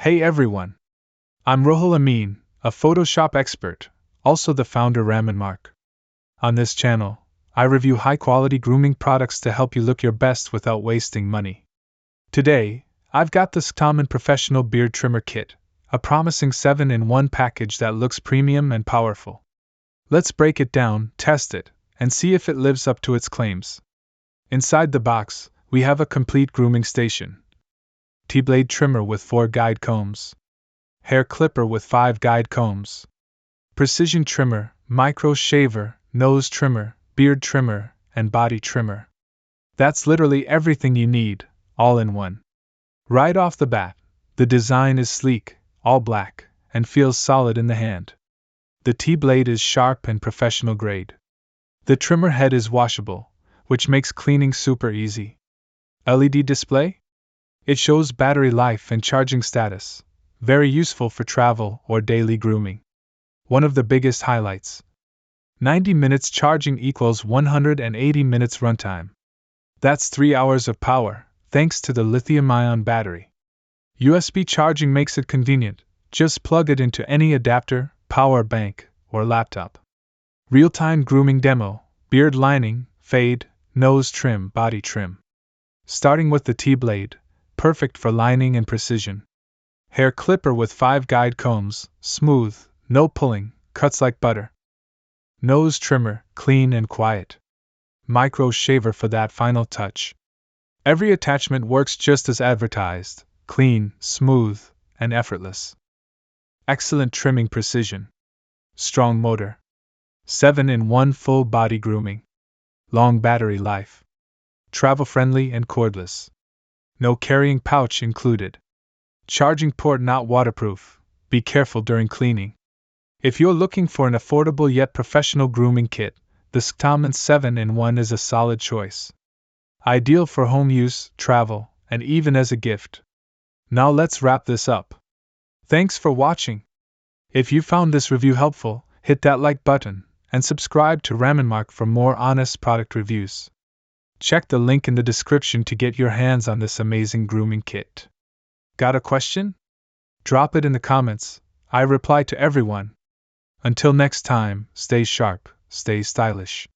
Hey everyone! I'm Ruhul Amin, a Photoshop expert, also the founder Raminmark. On this channel, I review high-quality grooming products to help you look your best without wasting money. Today, I've got the Scttomon Professional Beard Trimmer Kit, a promising 7-in-1 package that looks premium and powerful. Let's break it down, test it, and see if it lives up to its claims. Inside the box, we have a complete grooming station. T-blade trimmer with 4 guide combs. Hair clipper with 5 guide combs. Precision trimmer, micro shaver, nose trimmer, beard trimmer, and body trimmer. That's literally everything you need, all in one. Right off the bat, the design is sleek, all black, and feels solid in the hand. The T-blade is sharp and professional grade. The trimmer head is washable, which makes cleaning super easy. LED display? It shows battery life and charging status, very useful for travel or daily grooming. One of the biggest highlights. 90 minutes charging equals 180 minutes runtime. That's 3 hours of power, thanks to the lithium-ion battery. USB charging makes it convenient, just plug it into any adapter, power bank, or laptop. Real-time grooming demo, beard lining, fade, nose trim, body trim. Starting with the T-blade, perfect for lining and precision. Hair clipper with 5 guide combs, smooth, no pulling, cuts like butter. Nose trimmer, clean and quiet. Micro shaver for that final touch. Every attachment works just as advertised, clean, smooth, and effortless. Excellent trimming precision. Strong motor. 7-in-1 full body grooming. Long battery life. Travel friendly and cordless. No carrying pouch included. Charging port not waterproof, be careful during cleaning. If you're looking for an affordable yet professional grooming kit, the Scttomon 7-in-1 is a solid choice. Ideal for home use, travel, and even as a gift. Now let's wrap this up. Thanks for watching. If you found this review helpful, hit that like button, and subscribe to Raminmark for more honest product reviews. Check the link in the description to get your hands on this amazing grooming kit. Got a question? Drop it in the comments, I reply to everyone. Until next time, stay sharp, stay stylish.